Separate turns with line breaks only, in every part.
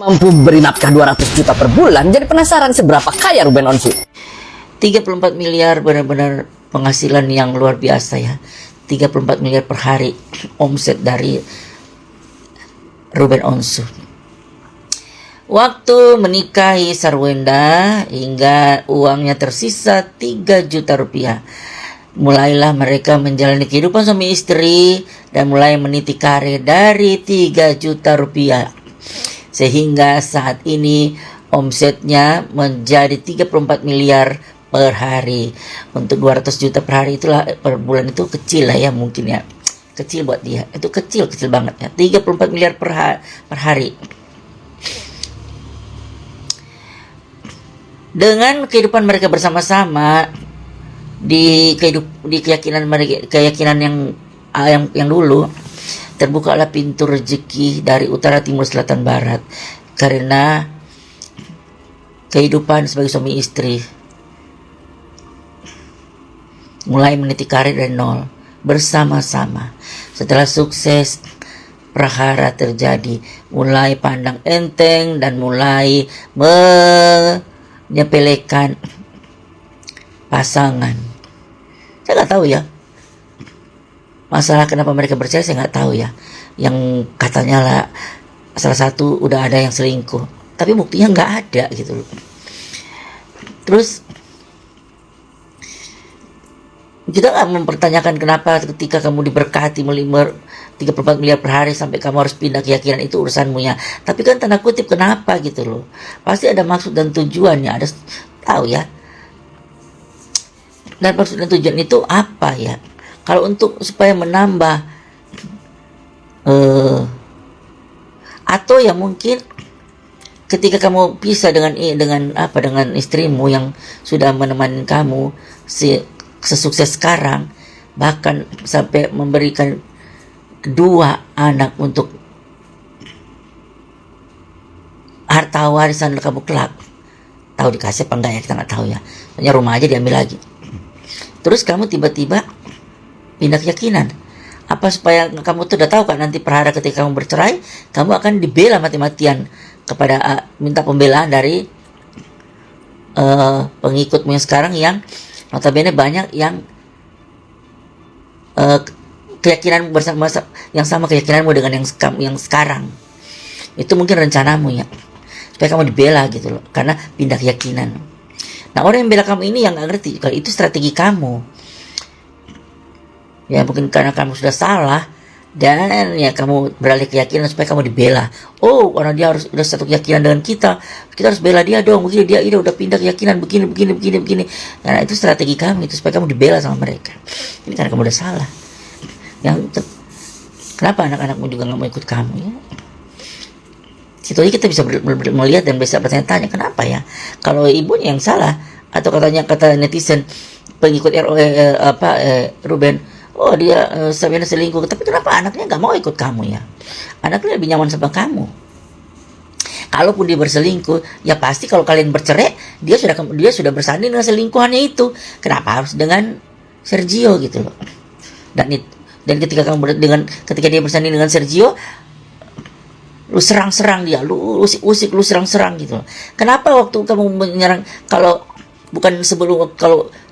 Mampu beri nafkah 200 juta per bulan. Jadi penasaran seberapa kaya Ruben Onsu?
34 miliar benar-benar penghasilan yang luar biasa ya. 34 miliar per hari omset dari Ruben Onsu. Waktu menikahi Sarwenda hingga uangnya tersisa 3 juta rupiah. Mulailah mereka menjalani kehidupan suami istri dan mulai meniti karir dari 3 juta rupiah. Sehingga saat ini omsetnya menjadi 34 miliar per hari. Untuk 200 juta per hari itulah per bulan itu kecil lah ya mungkin ya. Kecil buat dia. Itu kecil banget ya. 34 miliar per hari. Dengan kehidupan mereka bersama-sama di keyakinan mereka, keyakinan yang dulu, terbukalah pintu rezeki dari utara, timur, selatan, barat. Karena kehidupan sebagai suami istri mulai meniti karir dari nol bersama-sama. Setelah sukses, prahara terjadi, mulai pandang enteng dan mulai menyepelekan pasangan. Saya nggak tahu ya masalah kenapa mereka bercerai, saya nggak tahu ya. Yang katanya lah salah satu udah ada yang selingkuh, tapi buktinya nggak ada gitu loh. Terus kita nggak mempertanyakan kenapa ketika kamu diberkati 34 miliar per hari sampai kamu harus pindah keyakinan, itu urusanmu ya. Tapi kan tanda kutip kenapa gitu loh. Pasti ada maksud dan tujuannya, ada tahu ya. Dan maksud dan tujuan itu apa ya? Kalau untuk supaya menambah atau ya mungkin ketika kamu pisah dengan istrimu yang sudah menemani kamu sesukses sekarang, bahkan sampai memberikan 2 anak untuk harta warisan kamu kelak. Tahu dikasih apa enggak ya, kita nggak tahu ya. Soalnya rumah aja diambil lagi. Terus kamu tiba-tiba pindah keyakinan. Apa supaya kamu tuh udah tahu kan nanti perhara ketika kamu bercerai, kamu akan dibela mati-matian kepada minta pembelaan dari pengikutmu yang sekarang, yang notabene banyak yang keyakinan bersama yang sama keyakinanmu dengan yang sekarang. Itu mungkin rencanamu ya, supaya kamu dibela gitu loh, karena pindah keyakinan. Nah, orang yang bela kamu ini yang gak ngerti kalau itu strategi kamu. Ya mungkin karena kamu sudah salah dan ya kamu beralih keyakinan supaya kamu dibela. Oh, orang dia harus udah satu keyakinan dengan kita harus bela dia dong. Begini dia udah pindah keyakinan begini. Nah, itu strategi kamu itu supaya kamu dibela sama mereka. Ini karena kamu udah salah. Kenapa anak-anakmu juga gak mau ikut kamu ya? Situ aja kita bisa melihat dan bisa bertanya-tanya kenapa ya, kalau ibunya yang salah atau kata netizen pengikut Ruben, oh dia Sabiana selingkuh, tapi kenapa anaknya nggak mau ikut kamu ya? Anaknya lebih nyaman sama kamu. Kalaupun dia berselingkuh, ya pasti kalau kalian bercerai dia sudah bersanding dengan selingkuhannya itu. Kenapa harus dengan Sergio gitu loh? Dan ketika dia bersanding dengan Sergio, lu serang-serang dia, lu usik lu serang-serang gitu. Kenapa waktu kamu menyerang, kalau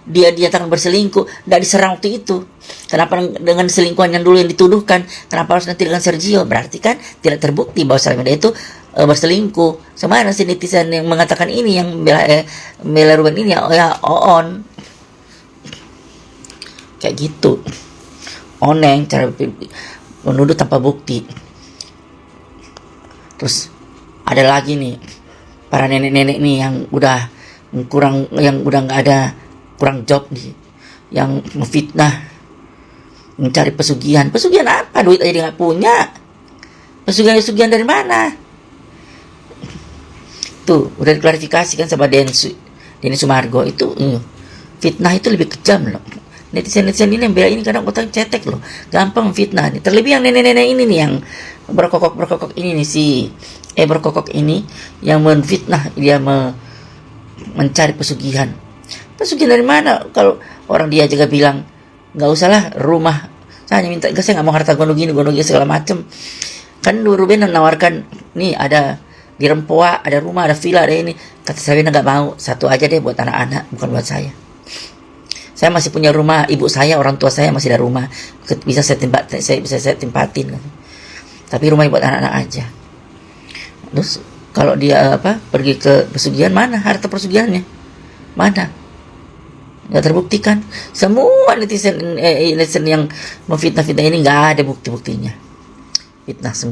dia dinyatakan berselingkuh, tidak diserang waktu itu? Kenapa dengan selingkuhan yang dulu yang dituduhkan? Kenapa harus nanti dengan Sergio? Berarti kan tidak terbukti bahwa Sarwenda itu berselingkuh. Semana si netizen yang mengatakan ini, yang bela Ruben ini ya on kayak gitu, oneng cara menuduh tanpa bukti. Terus ada lagi nih para nenek-nenek nih yang udah nggak ada, kurang job nih, yang memfitnah, mencari pesugihan apa, duit aja dia nggak punya, pesugihan dari mana? Tuh udah diklarifikasi kan sama Denny Sumargo. Itu fitnah itu lebih kejam loh. Netizen ini yang bela ini kadang otak cetek loh, gampang fitnah nih. Terlebih yang nenek-nenek ini nih yang berkokok ini nih, berkokok ini yang menfitnah, dia mencari pesugihan dari mana? Kalau orang dia juga bilang nggak usah lah rumah, saya hanya minta, saya nggak mau harta gono gini segala macem. Kan Ruben menawarkan nih ada di Rempoa ada rumah, ada villa, ada ini. Kata Sabrina nggak mau, satu aja deh buat anak-anak, bukan buat saya. Saya masih punya rumah, ibu saya, orang tua saya masih ada rumah, bisa saya tempatin. Tapi rumah buat anak-anak aja. Terus kalau dia pergi ke pesugihan, mana harta pesugihannya? Mana? Nggak terbuktikan. Semua netizen yang memfitnah-fitnah ini nggak ada bukti-buktinya. Fitnah semua.